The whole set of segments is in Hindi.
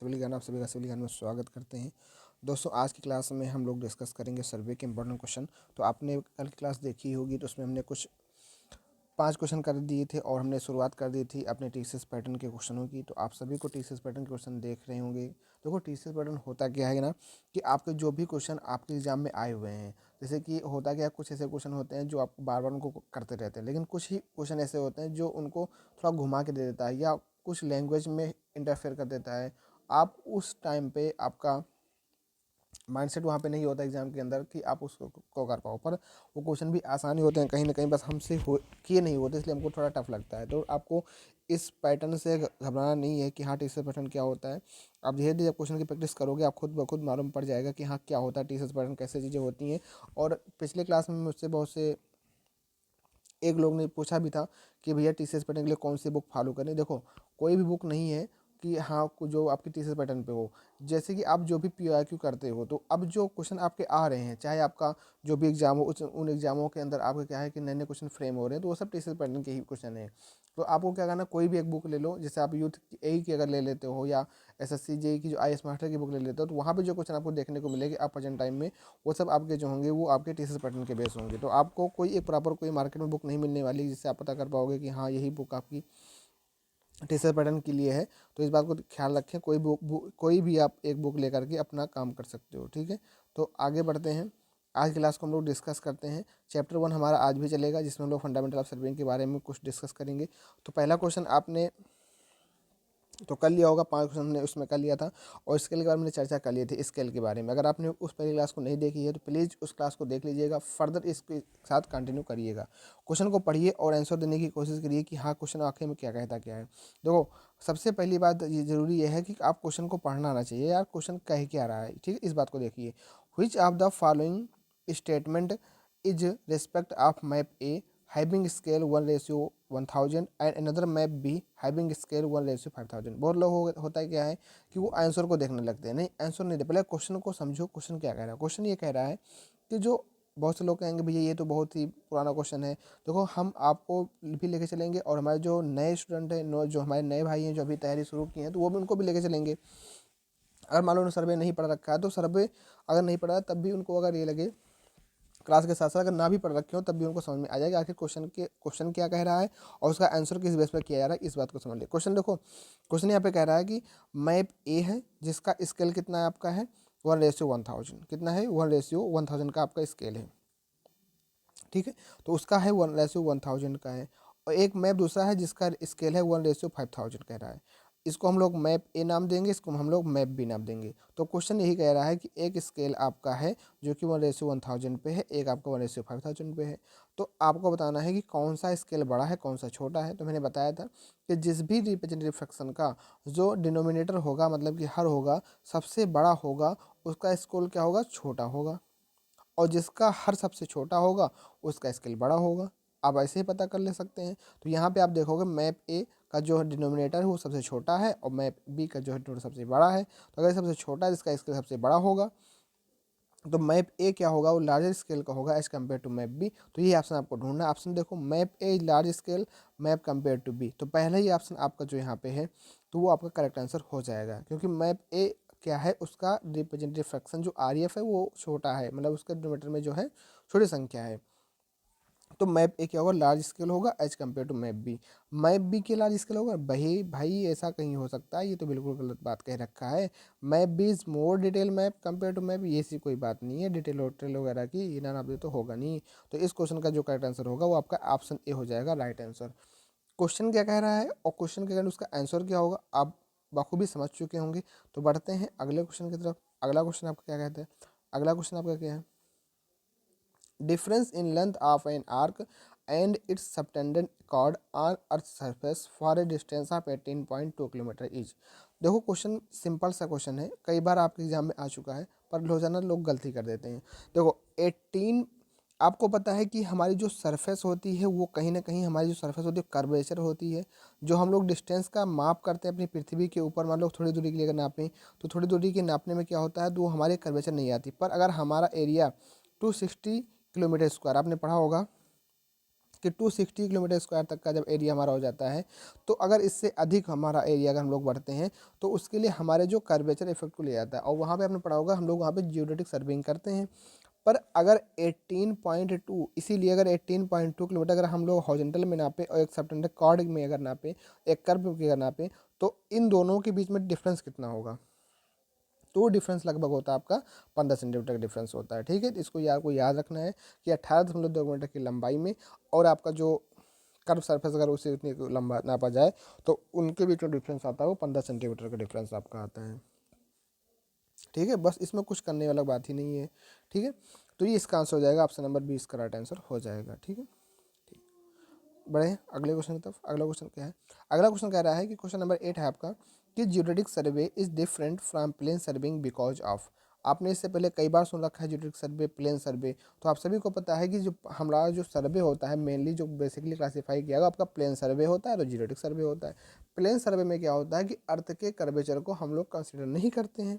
आप सभी का सिविल ज्ञान में स्वागत करते हैं। दोस्तों, आज की क्लास में हम लोग डिस्कस करेंगे सर्वे के इंपॉर्टेंट क्वेश्चन। तो आपने कल की क्लास देखी होगी, तो उसमें हमने कुछ 5 क्वेश्चन कर दिए थे और हमने शुरुआत कर दी थी अपने टीसीएस पैटर्न के क्वेश्चनों की। तो आप सभी को टीसीएस पैटर्न के क्वेश्चन देख रहे होंगे। देखो, टीसीएस पैटर्न होता क्या है ना, कि आपके जो भी क्वेश्चन आपके एग्जाम में आए हुए हैं, जैसे कि होता क्या है, कुछ ऐसे क्वेश्चन होते हैं जो आप बार बार उनको करते रहते हैं, लेकिन कुछ ही क्वेश्चन ऐसे होते हैं जो उनको थोड़ा घुमा के दे देता है या कुछ लैंग्वेज में इंटरफेयर कर देता है। आप उस टाइम पे आपका माइंडसेट वहाँ पे नहीं होता एग्जाम के अंदर कि आप उसको को कर पाओ, पर वो क्वेश्चन भी आसान ही होते हैं कहीं ना कहीं, बस हमसे हो किए नहीं होते, इसलिए हमको थोड़ा टफ लगता है। तो आपको इस पैटर्न से घबराना नहीं है कि हाँ टीसीएस पैटर्न क्या होता है। आप धीरे धीरे जब क्वेश्चन की प्रैक्टिस करोगे, आप खुद ब खुद मालूम पड़ जाएगा कि हाँ क्या होता है टीसीएस पैटर्न, कैसे चीज़ें होती हैं। और पिछले क्लास में मुझसे बहुत से एक लोग ने पूछा भी था कि भैया टीसीएस पैटर्न के लिए कौन सी बुक फॉलो करें। देखो, कोई भी बुक नहीं है कि हाँ जो आपकी टीसीएस पैटर्न पे हो। जैसे कि आप जो भी पीआईक्यू करते हो, तो अब जो क्वेश्चन आपके आ रहे हैं, चाहे आपका जो भी एग्जाम हो, उन एग्जामों के अंदर आपके क्या है कि नए नए क्वेश्चन फ्रेम हो रहे हैं, तो वो सब टीसीएस पैटर्न के ही क्वेश्चन है। तो आपको क्या करना, कोई भी एक बुक ले लो। जैसे आप यूथ ए की अगर ले लेते हो या एसएससी जेई की जो आईएएस मास्टर की बुक ले लेते हो, तो वहाँ पे जो क्वेश्चन आपको देखने को मिलेगी आप प्रेजेंट टाइम में, वो सब आपके जो होंगे वो आपके टीसीएस पैटर्न के बेस होंगे। तो आपको कोई एक प्रॉपर कोई मार्केट में बुक नहीं मिलने वाली जिससे आप पता कर पाओगे कि हाँ यही बुक आपकी टीसीएस पैटर्न के लिए है। तो इस बात को ख्याल रखें, कोई भी आप एक बुक लेकर के अपना काम कर सकते हो, ठीक है। तो आगे बढ़ते हैं। आज क्लास को हम लोग डिस्कस करते हैं। चैप्टर 1 हमारा आज भी चलेगा, जिसमें हम लोग फंडामेंटल ऑफ सर्वेइंग के बारे में कुछ डिस्कस करेंगे। तो पहला क्वेश्चन आपने तो कर लिया होगा, 5 क्वेश्चन हमने उसमें कर लिया था। और स्केल के बारे में हमने चर्चा कर ली थी, स्केल के बारे में। अगर आपने उस पहली क्लास को नहीं देखी है तो प्लीज़ उस क्लास को देख लीजिएगा, फर्दर इसके साथ कंटिन्यू करिएगा। क्वेश्चन को पढ़िए और आंसर देने की कोशिश करिए कि हाँ क्वेश्चन आखिर में क्या कहता क्या है। देखो, सबसे पहली बात ये ज़रूरी ये है कि आप क्वेश्चन को पढ़ना आना चाहिए यार, क्वेश्चन कह क्या रहा है, ठीक है। इस बात को देखिए, which of the following statement is respect of map A having scale 1:1000 and another map B having scale 1:5000। बहुत लोग होता है क्या है कि वो आंसर को देखने लगते हैं। नहीं, आंसर नहीं दे, पहले क्वेश्चन को समझो। क्वेश्चन क्या कह रहा है? क्वेश्चन ये कह रहा है कि जो बहुत से लोग कहेंगे भैया ये तो बहुत ही पुराना क्वेश्चन है। देखो, हम आपको भी लेके चलेंगे और हमारे जो नए स्टूडेंट हैं, जो हमारे नए भाई हैं जो अभी तैयारी शुरू की हैं, तो वो भी उनको भी लेके चलेंगे। अगर मान लो उन्होंने सर्वे नहीं पढ़ रखा है, तो सर्वे अगर नहीं पढ़ा तब भी उनको अगर ये लगे, क्लास के साथ साथ अगर ना भी पढ़ रखे हो तब भी उनको समझ में आ जाएगा आखिर क्वेश्चन क्या कह रहा है और उसका आंसर किस बेस पर किया जा रहा है। इस बात को समझ लिया। क्वेश्चन देखो, क्वेश्चन यहाँ पे कह रहा है कि मैप ए है जिसका स्केल कितना है आपका है 1:1000। कितना है? 1:1000 का आपका स्केल है, ठीक है। तो उसका है 1:1000 का है। और एक मैप दूसरा है जिसका स्केल है 1:5000 कह रहा है। इसको हम लोग मैप ए नाम देंगे, इसको हम लोग मैप बी नाम देंगे। तो क्वेश्चन यही कह रहा है कि एक स्केल आपका है जो कि 1:1000 पे है, एक आपका 1:5000 पे है। तो आपको बताना है कि कौन सा स्केल बड़ा है, कौन सा छोटा है। तो मैंने बताया था कि जिस भी रिप्रेजेंटेटिव फ्रैक्शन का जो डिनोमिनेटर होगा, मतलब कि हर होगा, सबसे बड़ा होगा, उसका स्केल क्या होगा? छोटा होगा। और जिसका हर सबसे छोटा होगा उसका स्केल बड़ा होगा। आप ऐसे ही पता कर ले सकते हैं। तो यहाँ पे आप देखोगे मैप ए का जो डिनोमिनेटर है वो सबसे छोटा है और मैप बी का जो है सबसे बड़ा है। तो अगर सबसे छोटा है जिसका स्केल सबसे बड़ा होगा, तो मैप ए क्या होगा? वो लार्जर स्केल का होगा as compare to map B. तो ये ऑप्शन आपको ढूंढना है। ऑप्शन देखो, map A large scale, map compare to B. तो पहला ही ऑप्शन आपका जो यहाँ पे है, तो वो आपका करेक्ट आंसर हो जाएगा, क्योंकि मैप ए क्या है, उसका रिप्रेजेंटेटिव फ्रैक्शन जो आर एफ है वो छोटा है, मतलब उसके डिनोमिनेटर में जो है छोटी संख्या है। तो मैप ए क्या होगा? लार्ज स्केल होगा as compare to map B. Map B के लार्ज स्केल होगा? भाई भाई ऐसा कहीं हो सकता है? ये तो बिल्कुल गलत बात कह रखा है। Map B is more detail map compare to map. ये सी कोई बात नहीं है, डिटेल वोटेल वगैरह की ये ना आप तो होगा नहीं। तो इस क्वेश्चन का जो करेक्ट आंसर होगा वो आपका ऑप्शन ए हो जाएगा, राइट आंसर। क्वेश्चन क्या कह रहा है और क्वेश्चन के कारण उसका आंसर क्या होगा आप बखूबी समझ चुके होंगे। तो बढ़ते हैं अगले क्वेश्चन की तरफ। अगला क्वेश्चन आपका क्या कहता है? अगला क्वेश्चन आपका क्या है? Difference in length of an arc and its subtended chord on earth surface for a distance of 18.2 kilometre each। देखो, क्वेश्चन सिंपल सा क्वेश्चन है, कई बार आपके एग्जाम में आ चुका है, पर रोजाना लोग गलती कर देते हैं। देखो, 18, आपको पता है कि हमारी जो सरफेस होती है वो कहीं ना कहीं हमारी जो सरफेस होती है कर्वेचर होती है। जो हम लोग डिस्टेंस का माप करते हैं अपनी पृथ्वी के ऊपर, मान लो थोड़ी दूरी के लिए अगर नापें, तो थोड़ी दूरी के नापने में क्या होता है, तो वो हमारे कर्वेचर नहीं आती। पर अगर हमारा एरिया 260 किलोमीटर स्क्वायर, आपने पढ़ा होगा कि 260 किलोमीटर स्क्वायर तक का जब एरिया हमारा हो जाता है, तो अगर इससे अधिक हमारा एरिया अगर हम लोग बढ़ते हैं तो उसके लिए हमारे जो कर्वेचर इफेक्ट को ले जाता है। और वहाँ पे आपने पढ़ा होगा हम लोग वहाँ पे जियोडेटिक सर्विंग करते हैं। पर अगर 18.2, इसीलिए अगर 18.2 किलोमीटर अगर हम लोग हॉरिजॉन्टल में नापे और एक सबटेंडर कॉर्ड में अगर नापे, एक कर्व में अगर नापे, तो इन दोनों के बीच में डिफरेंस कितना होगा? तो डिफरेंस लगभग होता है आपका 15 सेंटीमीटर का डिफरेंस होता है। ठीक है, इसको आपको याद रखना है कि 18.2 मीटर की लंबाई में और आपका जो कर्व सरफेस अगर उसे उतनी लंबा नापा जाए तो उनके बीच में डिफरेंस आता है वो 15 सेंटीमीटर का डिफरेंस आपका आता है। ठीक है, बस इसमें कुछ करने वाला बात ही नहीं है। ठीक है, तो ये इसका आंसर हो जाएगा, ऑप्शन नंबर 20 का राइट आंसर हो जाएगा। ठीक है, बढ़े अगले क्वेश्चन की तरफ। अगला क्वेश्चन क्या है? अगला क्वेश्चन कह रहा है कि क्वेश्चन नंबर 8 है आपका कि geodetic survey is different from plane surveying because of. आपने इससे पहले कई बार सुन रखा है जियोडेटिक सर्वे, प्लेन सर्वे। तो आप सभी को पता है कि जो हमारा जो सर्वे होता है मेनली जो बेसिकली क्लासीफाई किया गया आपका प्लेन सर्वे होता है और जियोडेटिक सर्वे होता है। प्लेन सर्वे में क्या होता है कि अर्थ के कर्वेचर को हम लोग कंसिडर नहीं करते हैं।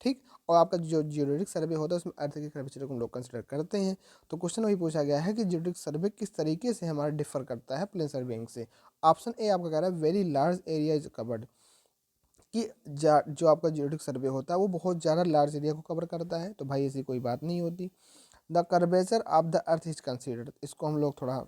ठीक, और आपका जो जियोडेटिक सर्वे होता है उसमें अर्थ के कर्वेचर को हम लोग कंसिडर करते हैं। तो क्वेश्चन वही पूछा गया है कि जियोडेटिक सर्वे किस तरीके से हमारा डिफर करता है प्लेन सर्वेइंग से। ऑप्शन ए आपका कह रहा है very large area is covered, कि जो आपका जियोडेटिक सर्वे होता है वो बहुत ज़्यादा लार्ज एरिया को कवर करता है। तो भाई ऐसी कोई बात नहीं होती। The curvature of the earth is considered, इसको हम लोग थोड़ा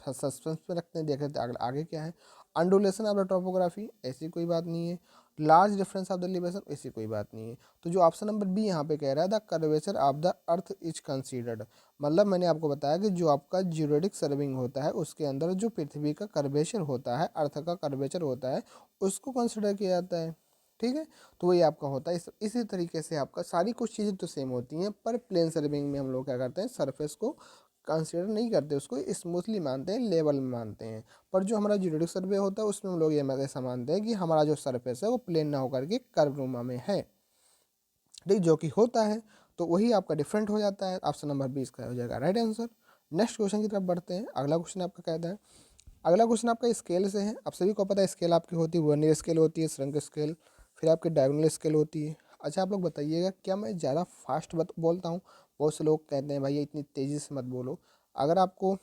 सस्पेंस में रखते हैं, देख लेते हैं आगे क्या है। अंडुलेशन ऑफ द टोपोग्राफी, ऐसी कोई बात नहीं है। Large difference of the elevation, ऐसी कोई बात नहीं है। तो जो ऑप्शन नंबर बी यहाँ पे कह रहा है the curvature of the earth is considered, मतलब मैंने आपको बताया कि जो आपका जियोडेटिक सर्विंग होता है उसके अंदर जो पृथ्वी का कर्वेचर होता है, अर्थ का कर्वेचर होता है, उसको कंसिडर किया जाता है। ठीक है, तो वही आपका होता है। इसी तरीके से आपका सारी कुछ चीज़ें तो सेम होती हैं, पर प्लेन सर्विंग में हम लोग क्या करते हैं, सरफेस को कंसिडर नहीं करते, उसको स्मूथली मानते हैं, लेवल में मानते हैं। पर जो हमारा जियोडेटिक सर्वे होता है उसमें हम लोग ये ऐसा मानते हैं कि हमारा जो सरफेस है वो प्लेन ना होकर के कर्वनुमा में है। ठीक, जो कि होता है, तो वही आपका डिफरेंट हो जाता है। ऑप्शन नंबर 20 का हो जाएगा राइट आंसर। नेक्स्ट क्वेश्चन की तरफ बढ़ते हैं। अगला क्वेश्चन आपका कहता है, अगला क्वेश्चन आपका स्केल से है। आप सभी को पता है स्केल आपकी होती है वर्नियर स्केल होती है, श्रृंक स्केल, फिर आपकी डायगोनल स्केल होती है। अच्छा, आप लोग बताइएगा क्या मैं ज़्यादा फास्ट बोलता हूँ? बहुत से लोग कहते हैं भाई ये इतनी तेज़ी से मत बोलो। अगर आपको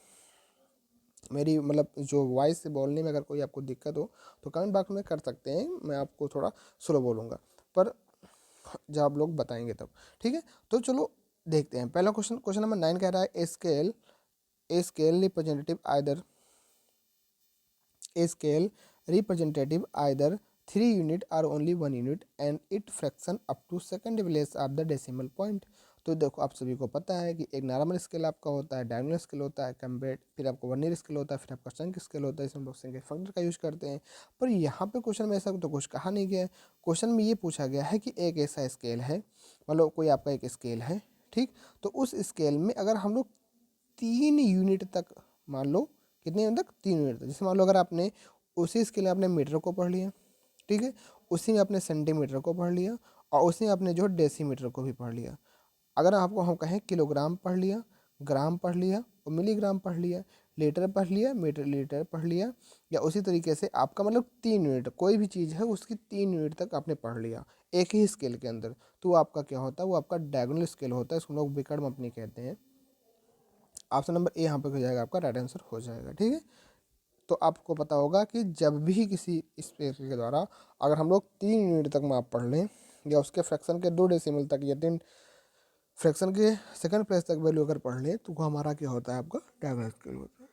मेरी मतलब जो वॉइस से बोलने में अगर कोई आपको दिक्कत हो तो कमेंट बॉक्स में कर सकते हैं, मैं आपको थोड़ा स्लो बोलूँगा, पर जब आप लोग बताएंगे तब। ठीक है, तो चलो देखते हैं पहला क्वेश्चन। क्वेश्चन नंबर 9 कह रहा है a scale representative either a scale representative either 3 unit or only 1 unit and it fraction up to second place of the decimal point। तो देखो आप सभी को पता है कि एक नॉर्मल स्केल आपका होता है, डायगोनल स्केल होता है, कंपेयर, फिर आपको वर्नियर स्केल होता है, फिर आपका श्रृंक स्केल होता है। इसमें लोग श्रृंक फैक्टर का यूज करते हैं। पर यहाँ पे क्वेश्चन में ऐसा तो कुछ कहा नहीं गया है। क्वेश्चन में ये पूछा गया है कि एक ऐसा स्केल है, मतलब कोई आपका एक स्केल है, ठीक, तो उस स्केल में अगर हम लोग 3 यूनिट तक, मान लो कितने यूनिट तक, 3 यूनिट तक, जैसे मान लो अगर आपने उसी इसके लिए आपने मीटर को पढ़ लिया, ठीक है, उसी में आपने सेंटीमीटर को पढ़ लिया और उसी में आपने जो डेसीमीटर को भी पढ़ लिया। अगर आपको हम कहें किलोग्राम पढ़ लिया, ग्राम पढ़ लिया और मिलीग्राम पढ़ लिया, लीटर पढ़ लिया, मीटर लीटर पढ़ लिया, या उसी तरीके से आपका मतलब 3 यूनिट कोई भी चीज़ है उसकी 3 यूनिट तक आपने पढ़ लिया एक ही स्केल के अंदर, तो वो आपका क्या होता है, वो आपका डायगोनल स्केल होता है। इसको हम लोग विकर्ण मापनी कहते हैं। ऑप्शन नंबर ए यहाँ पे हो जाएगा आपका राइट आंसर हो जाएगा। ठीक है, तो आपको पता होगा कि जब भी किसी स्पेस के द्वारा अगर हम लोग 3 यूनिट तक माप पढ़ लें या उसके फ्रैक्शन के 2 डेसिमल तक या 3 फ्रैक्शन के सेकंड प्लेस तक वैल्यू अगर पढ़ लें तो वो हमारा क्या होता है, आपका डायगोनल स्केल होता है।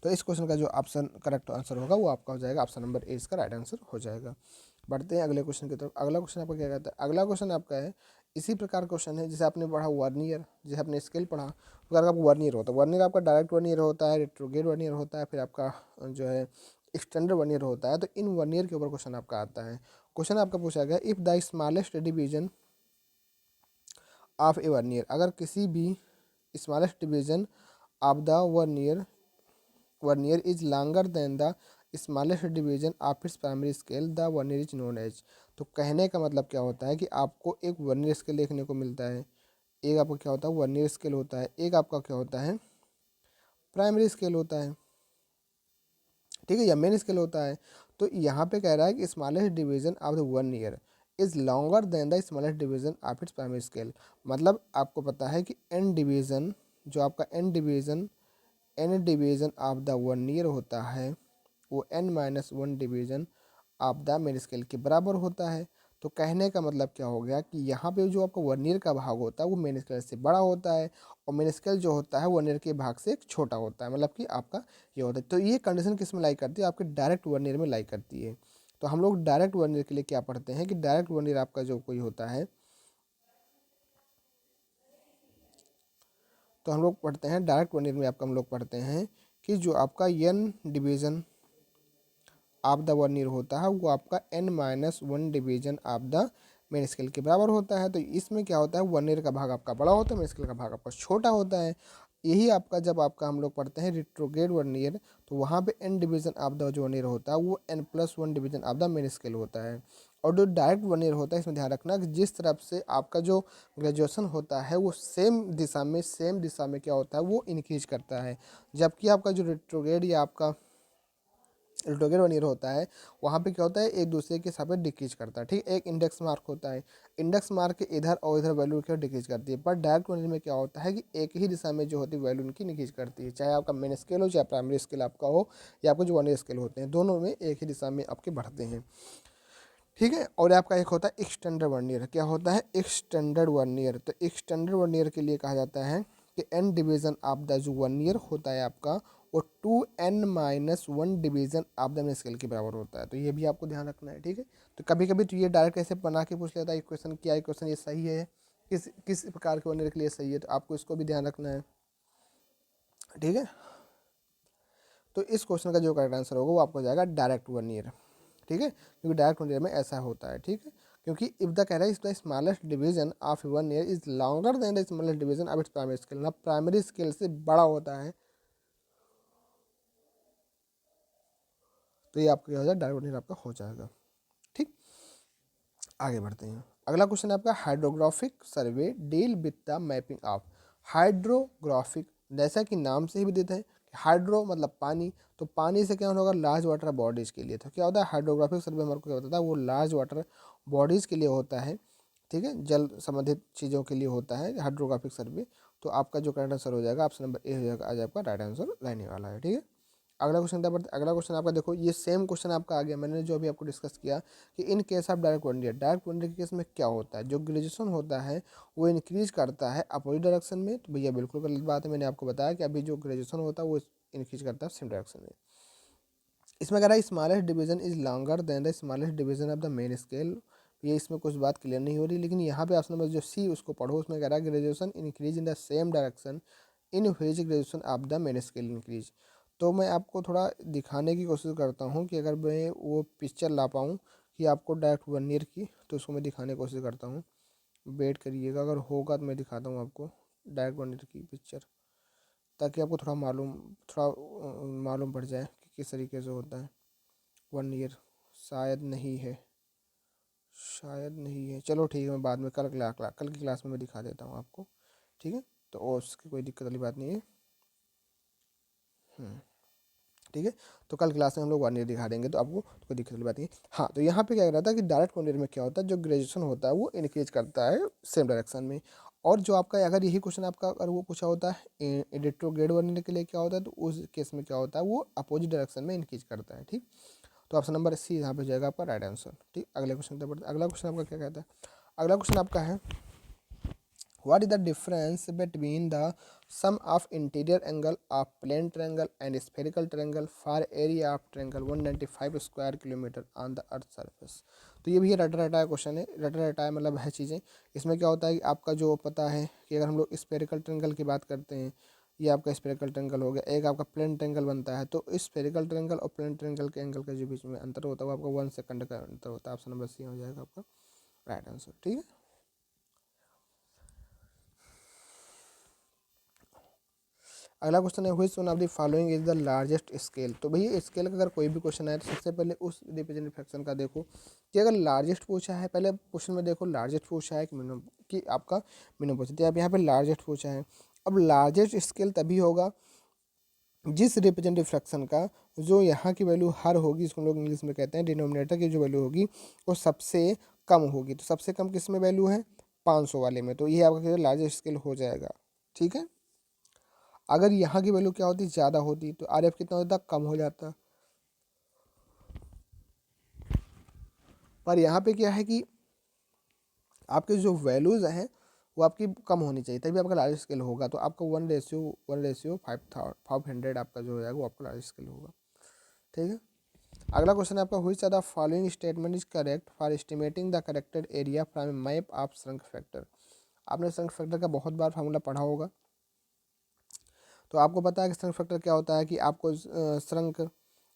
तो इस क्वेश्चन का जो ऑप्शन करेक्ट आंसर होगा वो आपका हो जाएगा ऑप्शन नंबर ए, इसका राइट आंसर हो जाएगा। बढ़ते हैं अगले क्वेश्चन की तरफ। अगला क्वेश्चन आपका क्या कहता है? अगला क्वेश्चन आपका है इसी प्रकार क्वेश्चन है जैसे आपने पढ़ा वर्नियर, जैसे आपने स्केल पढ़ा तो प्रकार का वर्नियर होता है। वर्नियर आपका डायरेक्ट वर्नियर होता है, रेट्रोगेड वर्नियर होता है, फिर आपका जो है एक्सटेंडेड वर्नियर होता है। तो इन वर्नियर के ऊपर क्वेश्चन आपका आता है। क्वेश्चन आपका पूछा गया if the smallest division of a vernier, अगर किसी भी smallest division of the vernier is longer than the smallest division of its primary scale the vernier is known as. तो कहने का मतलब क्या होता है कि आपको एक वर्नियर स्केल देखने को मिलता है, एक आपका क्या होता है वर्नियर स्केल होता है, एक आपका क्या होता है प्राइमरी स्केल होता है, ठीक है, या मेन स्केल होता है। तो यहाँ पे कह रहा है कि smallest division of the vernier is longer than the smallest division of its primary scale. मतलब आपको पता है कि एन डिवीजन जो आपका n division of the vernier होता है वो n-1 division of the main scale के बराबर होता है। तो कहने का मतलब क्या हो गया कि यहाँ पे जो आपका वर्नियर का भाग होता है वो मेन स्केल से बड़ा होता है और मेन स्केल जो होता है वर्नियर के भाग से छोटा होता है, मतलब कि आपका ये होता है। तो ये कंडीशन किस में लाई करती है? आपके डायरेक्ट वर्नियर में लाई करती है। तो हम लोग डायरेक्ट वर्नियर के लिए क्या पढ़ते हैं कि डायरेक्ट वर्नियर आपका जो कोई होता है, तो हम लोग पढ़ते हैं डायरेक्ट वर्नियर में आपका हम लोग पढ़ते हैं कि जो आपका n division of the vernier होता है वो आपका n-1 division of the main scale के बराबर होता है। तो इसमें क्या होता है, वर्नियर का भाग आपका बड़ा होता है, मेन स्केल का भाग आपका छोटा होता है। यही आपका जब आपका हम लोग पढ़ते हैं रिट्रोग्रेड वर्नियर, तो वहाँ पे n डिवीज़न ऑफ द जो वर्नियर होता है वो n+1 division of the main scale होता है। और जो डायरेक्ट वर्नियर होता है इसमें ध्यान रखना कि जिस तरफ से आपका जो ग्रेजुएशन होता है वो सेम दिशा में क्या होता है वो इंक्रीज करता है, जबकि आपका जो रिट्रोग्रेड या आपका रिट्रोग्रेड वर्नियर होता है वहाँ पे क्या होता है एक दूसरे के साथ डिक्रीज करता है। ठीक, एक इंडेक्स मार्क होता है, इंडेक्स मार्क के इधर और इधर वैल्यू क्या डिक्रीज करती है। पर डायरेक्ट वर्नियर में क्या होता है कि एक ही दिशा में जो होती है वैल्यू उनकी डिक्रीज करती है, चाहे आपका मेन स्केल हो चाहे प्राइमरी स्केल आपका हो या आपको जो वर्नियर स्केल होते हैं दोनों में एक ही दिशा में आपके बढ़ते हैं। ठीक है, और आपका एक होता है एक्सटेंडेड वर्नियर। क्या होता है? Extended vernier. तो एक्सटेंडेड वर्नियर के लिए कहा जाता है कि n डिवीज़न ऑफ द जो वर्नियर होता है आपका वो 2n-1 division of the main scale के बराबर होता है। तो ये भी आपको ध्यान रखना है। ठीक है, तो कभी कभी तो ये डायरेक्ट ऐसे बना के पूछ लेता है क्वेश्चन, क्या क्वेश्चन ये सही है, किस प्रकार के वर्नियर के लिए सही है, तो आपको इसको भी ध्यान रखना है। ठीक है, तो इस क्वेश्चन का जो करेक्ट आंसर होगा वो आपको हो जाएगा डायरेक्ट वर्नियर। ठीक है, क्योंकि डायरेक्ट वर्नियर में ऐसा होता है। ठीक है, क्योंकि इफ द कह रहा है the smallest division of vernier is longer than the smallest division of its primary scale, ना प्राइमरी स्केल से बड़ा होता है, तो ये आपका क्या हो जाएगा डायरेक्ट वर्नियर आपका हो जाएगा। ठीक, आगे बढ़ते हैं। अगला क्वेश्चन है आपका hydrographic survey deal with the mapping of. Hydrographic जैसा कि नाम से ही विदित है, हाइड्रो मतलब पानी, तो पानी से क्या होगा लार्ज वाटर बॉडीज के लिए। तो क्या होता है हाइड्रोग्राफिक सर्वे हमारे को क्या बताता है वो लार्ज वाटर बॉडीज के लिए होता है। ठीक है, जल संबंधित चीज़ों के लिए होता है हाइड्रोग्राफिक सर्वे। तो आपका जो करेक्ट आंसर हो जाएगा ऑप्शन नंबर ए हो जाएगा, आज आपका राइट आंसर रहने वाला है। ठीक है, अगला क्वेश्चन अगला क्वेश्चन आपका देखो, ये सेम क्वेश्चन आपका आ गया, मैंने जो अभी आपको डिस्कस किया कि in case of direct vernier के केस में क्या होता है, जो ग्रेजुएशन होता है वो इंक्रीज करता है अपोजिट डायरेक्शन में। तो भैया बिल्कुल गलत बात है, मैंने आपको बताया कि अभी जो ग्रेजुएशन होता है वो इंक्रीज करता है सेम डायरेक्शन में। इसमें कह रहा है smallest division is longer than the smallest division of the main scale. ये इसमें कुछ बात क्लियर नहीं हो रही, लेकिन यहाँ पे ऑप्शन नंबर जो सी उसको पढ़ो, उसमें कह रहा है graduation increase in the same direction in which graduation of the main scale increase. तो मैं आपको थोड़ा दिखाने की कोशिश करता हूँ कि अगर मैं वो पिक्चर ला पाऊँ कि आपको डायरेक्ट वर्नियर की, तो उसको मैं दिखाने की कोशिश करता हूँ। वेट करिएगा, अगर होगा तो मैं दिखाता हूँ आपको डायरेक्ट वर्नियर की पिक्चर, ताकि आपको थोड़ा मालूम पड़ जाए कि किस तरीके से होता है वर्नियर। शायद नहीं है, चलो ठीक है, मैं बाद में कल की क्लास में मैं दिखा देता हूँ आपको। ठीक है, तो उसकी कोई दिक्कत वाली बात नहीं है। ठीक है, तो कल क्लास में हम लोग वर्नियर दिखा देंगे, तो आपको तो कोई दिक्कत वाली बात नहीं है। हाँ, तो यहाँ पे क्या रहता है कि डायरेक्ट वर्नियर में क्या होता है, जो ग्रेजुएशन होता है वो इंक्रीज करता है सेम डायरेक्शन में। और जो आपका अगर यही क्वेश्चन आपका अगर वो पूछा होता है रिट्रोग्रेड वर्नियर के लिए क्या होता है, तो उस केस में क्या होता है वो अपोजिट डायरेक्शन में इंक्रीज करता है। ठीक, तो ऑप्शन नंबर सी यहाँ पे हो जाएगा आपका राइट आंसर। ठीक, अगले क्वेश्चन पर बढ़ते, अगला क्वेश्चन आपका क्या कहता है, अगला क्वेश्चन आपका है what is the difference between the sum of interior angle of plane triangle and spherical triangle for area of triangle 195 square kilometer on the earth surface। तो ये भी रटा रटाया क्वेश्चन है, रटा रटाया मतलब है चीज़ें। इसमें क्या होता है कि आपका जो पता है कि अगर हम लोग स्फेरिकल ट्रायंगल की बात करते हैं, ये आपका स्फेरिकल ट्रायंगल हो गया, एक आपका प्लेन ट्रायंगल बनता है, तो स्फेरिकल ट्रायंगल और प्लेन ट्रायंगल के एंगल के जो बीच में अंतर होता है वो आपका 1 सेकंड का अंतर होता है। ऑप्शन नंबर सी हो जाएगा आपका राइट आंसर। ठीक है, अगला क्वेश्चन है which one of the following is the largest scale. तो भैया स्केल का अगर कोई भी क्वेश्चन आए तो सबसे पहले उस रिप्रेजेंटेटिव फ्रैक्शन का देखो कि अगर लार्जेस्ट पूछा है, पहले क्वेश्चन में देखो लार्जेस्ट पूछा है कि मिनिमम, कि आपका मिनिमम पूछा, तो आप यहाँ पे लार्जेस्ट पूछा है। अब लार्जेस्ट स्केल तभी होगा जिस रिप्रेजेंटेटिव फ्रैक्शन का जो यहाँ की वैल्यू हर होगी, इसको हम लोग इंग्लिश में कहते हैं डिनोमिनेटर की जो वैल्यू होगी वो सबसे कम होगी। तो सबसे कम किस में वैल्यू है 500 वाले में, तो ये आपका लार्जेस्ट स्केल हो जाएगा। ठीक है, अगर यहाँ की वैल्यू क्या होती, ज़्यादा होती, तो आर एफ कितना होता, कम हो जाता। पर यहाँ पे क्या है कि आपके जो वैल्यूज़ हैं वो आपकी कम होनी चाहिए, तभी आपका लार्ज स्केल होगा। तो आपका 1:500 आपका जो है वो आपका लार्ज स्केल होगा। ठीक है, अगला क्वेश्चन है आपका, which are the following statement is correct for estimating the corrected area from a map of shrunk factor. आपने श्रंक फैक्टर का बहुत बार फार्मूला पढ़ा होगा, तो आपको पता है कि श्रंक फैक्टर क्या होता है कि आपको श्रंक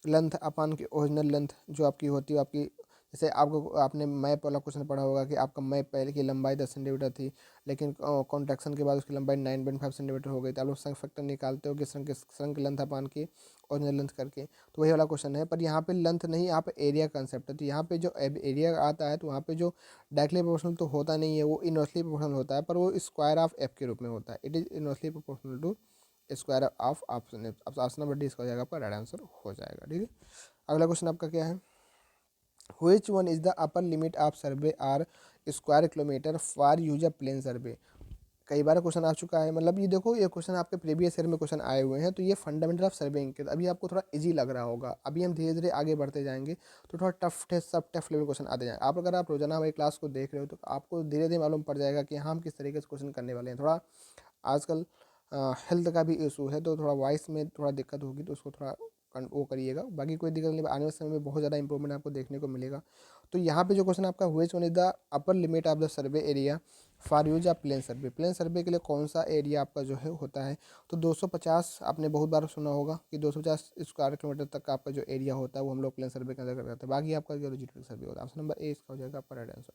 लेंथ अपान की ओरिजिनल लेंथ जो आपकी होती है, आपकी जैसे आपको आपने मैप वाला क्वेश्चन पढ़ा होगा कि आपका मैप पहले की लंबाई 10 सेंटीमीटर थी, लेकिन कॉन्ट्रैक्शन के बाद उसकी लंबाई 9.5 सेंटीमीटर हो गई, तो आप लोग श्रंक फैक्टर निकालते हो कि श्रंक लेंथ अपान की ओरिजिनल लेंथ करके। तो वही वाला क्वेश्चन है, पर यहाँ पे लेंथ नहीं, यहाँ पे एरिया कंसेप्ट है। तो यहाँ पे जो एरिया आता है तो वहाँ पे जो डायरेक्टली प्रोपोर्शनल तो होता नहीं है, वो इनवर्सली प्रोपोर्शनल होता है, पर वो स्क्वायर ऑफ एफ के रूप में होता है। It is inversely proportional to square of option. अब ऑप्शन नंबर डी इसका हो जाएगा, आपका राइट आंसर हो जाएगा। ठीक है, अगला क्वेश्चन आपका क्या है, which one is the upper limit of survey are square kilometre for user plane survey. कई बार क्वेश्चन आ चुका है, मतलब ये देखो ये क्वेश्चन आपके प्रीवियस ईयर में क्वेश्चन आए हुए हैं, तो ये फंडामेंटल ऑफ सर्वेइंग के अभी आपको थोड़ा इजी लग रहा होगा। अभी हम धीरे धीरे आगे बढ़ते जाएंगे तो थोड़ा टफ लेवल क्वेश्चन आते जाएंगे। आप अगर आप रोजाना हमारी क्लास को देख रहे हो तो आपको धीरे धीरे मालूम पड़ जाएगा कि हम किस तरीके से क्वेश्चन करने वाले हैं। थोड़ा आजकल हेल्थ का भी इशू है, तो थोड़ा वॉइस में थोड़ा दिक्कत होगी, तो उसको थोड़ा वो करिएगा। बाकी कोई दिक्कत नहीं, आने वाले समय में बहुत ज़्यादा इंप्रूवमेंट आपको देखने को मिलेगा। तो यहाँ पे जो क्वेश्चन आपका which one is the upper limit of the survey area for use of plane survey. Plane survey के लिए कौन सा एरिया आपका जो है होता है, तो 250 आपने बहुत बार सुना होगा कि 250 स्क्वायर किलोमीटर तक का आपका जो एरिया होता है वो हम लोग प्लेन सर्वे के अंदर करते हैं। बाकी आपका जो जियोमेट्रिक सर्वे होता है, ऑप्शन नंबर ए इसका हो जाएगा आपका राइट आंसर।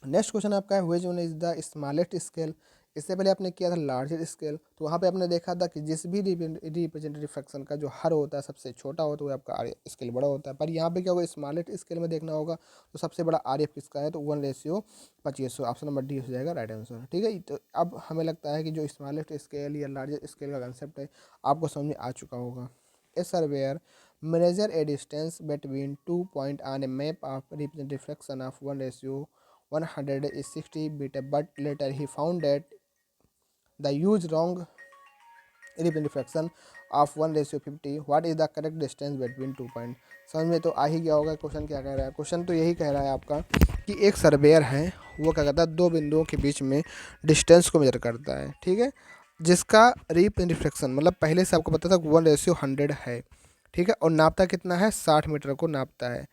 नेक्स्ट क्वेश्चन आपका है which one is the smallest scale. इससे पहले आपने किया था लार्जर स्केल, तो वहाँ पे आपने देखा था कि जिस भी रिप्रेजेंटेटिव फ्रैक्शन का जो हर होता है सबसे छोटा होता है वो आपका आर स्केल बड़ा होता है। पर यहाँ पे क्या होगा, स्मॉलेस्ट स्केल में देखना होगा तो सबसे बड़ा आर एफ किसका है, तो 1:2500। ऑप्शन नंबर डी हो जाएगा राइट आंसर। ठीक है, तो अब हमें लगता है कि जो स्मॉलेस्ट स्केल या लार्जर स्केल का कंसेप्ट है आपको समझ में आ चुका होगा। ए surveyor measure a distance between 2 points on a map of representative fraction of 1:160 meter, but later he found that the used wrong representative fraction of 1:50. What is the correct distance between 2 points? समझ में तो आ ही गया होगा क्वेश्चन क्या कह रहा है। क्वेश्चन तो यही कह रहा है आपका कि एक सर्वेयर है, वो क्या करता है, दो बिंदुओं के बीच में डिस्टेंस को मेजर करता है। ठीक है, जिसका रिप्रेजेंटेटिव फ्रैक्शन मतलब पहले से आपको पता था 1:100 है। ठीक है, और नापता कितना है, 60 मीटर को नापता है।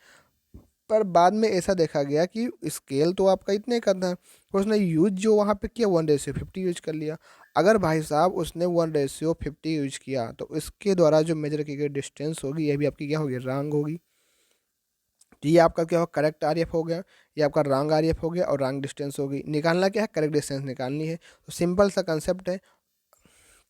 पर बाद में ऐसा देखा गया कि स्केल तो आपका इतने का था, पर उसने यूज जो वहाँ पे किया 1:50 यूज कर लिया। अगर भाई साहब उसने 1:50 यूज किया तो इसके द्वारा जो मेजर की गई डिस्टेंस होगी यह भी आपकी क्या होगी, रॉन्ग होगी। तो ये आपका क्या होगा, करेक्ट आर एफ हो गया, ये आपका रॉन्ग आर एफ हो गया, और रॉन्ग डिस्टेंस होगी। निकालना क्या है, करेक्ट डिस्टेंस निकालनी है। तो सिंपल सा कंसेप्ट है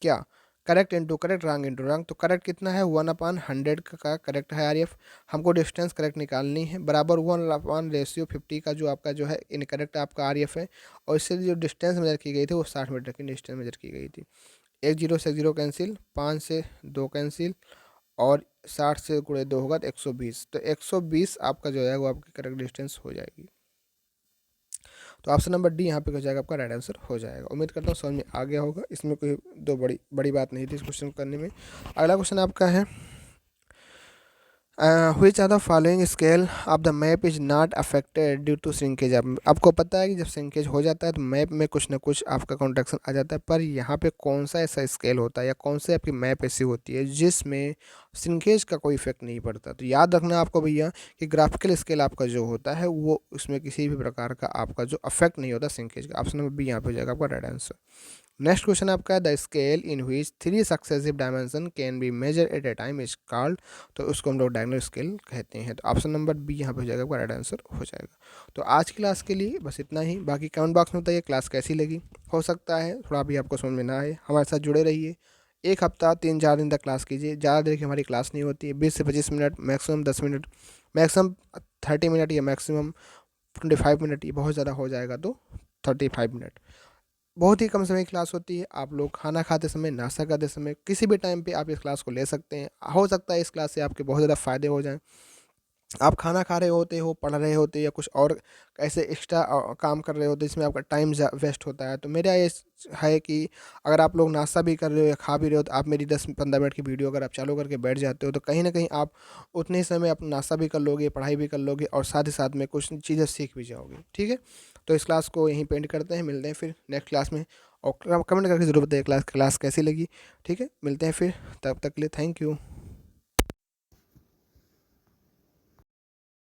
क्या, correct into correct, wrong into wrong. तो करेक्ट कितना है, 1/100 का करेक्ट है आर एफ। हमको डिस्टेंस करेक्ट निकालनी है, बराबर 1/50 का जो आपका जो है इनकरेक्ट आपका आर एफ है। और इससे जो डिस्टेंस मेजर की गई थी वो 60 मीटर की डिस्टेंस मेजर की गई थी। 10 से 0 कैंसिल, 5 से 2 कैंसिल, और 60 से गुणे 2 होगा तो 120। तो 120 आपका जो है वो आपकी करेक्ट डिस्टेंस हो जाएगी। तो ऑप्शन नंबर डी यहाँ पे हो जाएगा आपका राइट आंसर हो जाएगा। उम्मीद करता हूँ समझ में आ गया होगा, इसमें कोई दो बड़ी बात नहीं थी इस क्वेश्चन करने में। अगला क्वेश्चन आपका है which are the following scale of the map is not affected due to shrinkage. आपको पता है कि जब श्रिंकेज हो जाता है तो मैप में कुछ ना कुछ आपका कॉन्ट्रैक्शन आ जाता है, पर यहाँ पे कौन सा ऐसा स्केल होता है या कौन सी आपकी मैप ऐसी होती है जिसमें श्रिंकेज का कोई इफेक्ट नहीं पड़ता। तो याद रखना आपको भैया कि ग्राफिकल स्केल आपका जो होता है वो उसमें किसी भी प्रकार का आपका जो अफेक्ट नहीं होता श्रिंकेज का। ऑप्शन नंबर बी यहाँ पे हो जाएगा आपका राइट आंसर। नेक्स्ट क्वेश्चन आपका है the scale in which 3 successive dimension can be measure at a time is called. तो उसको हम लोग डायगोनल स्केल कहते हैं। तो ऑप्शन नंबर बी यहाँ पे हो जाएगा, राइट आंसर हो जाएगा। तो आज की क्लास के लिए बस इतना ही। बाकी कमेंट बॉक्स में बताइए क्लास कैसी लगी। हो सकता है थोड़ा भी आपको समझ में ना आए, हमारे साथ जुड़े रहिए। एक हफ्ता 3-4 दिन तक क्लास कीजिए। ज़्यादा देर की हमारी क्लास नहीं होती है, 20 से 25 minute, maximum 10 minute, maximum 30 minute या मैक्सिमम 25 मिनट। ये बहुत ज़्यादा हो जाएगा तो 35 मिनट। बहुत ही कम समय की क्लास होती है। आप लोग खाना खाते समय, नाश्ता करते समय, किसी भी टाइम पे आप इस क्लास को ले सकते हैं। हो सकता है इस क्लास से आपके बहुत ज़्यादा फ़ायदे हो जाएं। आप खाना खा रहे होते हो, पढ़ रहे होते या कुछ और ऐसे एक्स्ट्रा काम कर रहे होते जिसमें आपका टाइम वेस्ट होता है। तो मेरा ये है कि अगर आप लोग नाश्ता भी कर रहे हो या खा भी रहे हो तो आप मेरी 10-15 मिनट की वीडियो अगर आप चालू करके बैठ जाते हो तो कहीं ना कहीं आप उतने ही समय अपना नाश्ता भी कर लोगे, पढ़ाई भी कर लोगे और साथ ही साथ में कुछ चीज़ें सीख भी जाओगे। ठीक है, तो इस क्लास को यहीं पेंड करते हैं, मिलते हैं फिर नेक्स्ट क्लास में। और कमेंट करके ज़रूर बताइए क्लास कैसी लगी। ठीक है, मिलते हैं फिर, तब तक के लिए थैंक यू।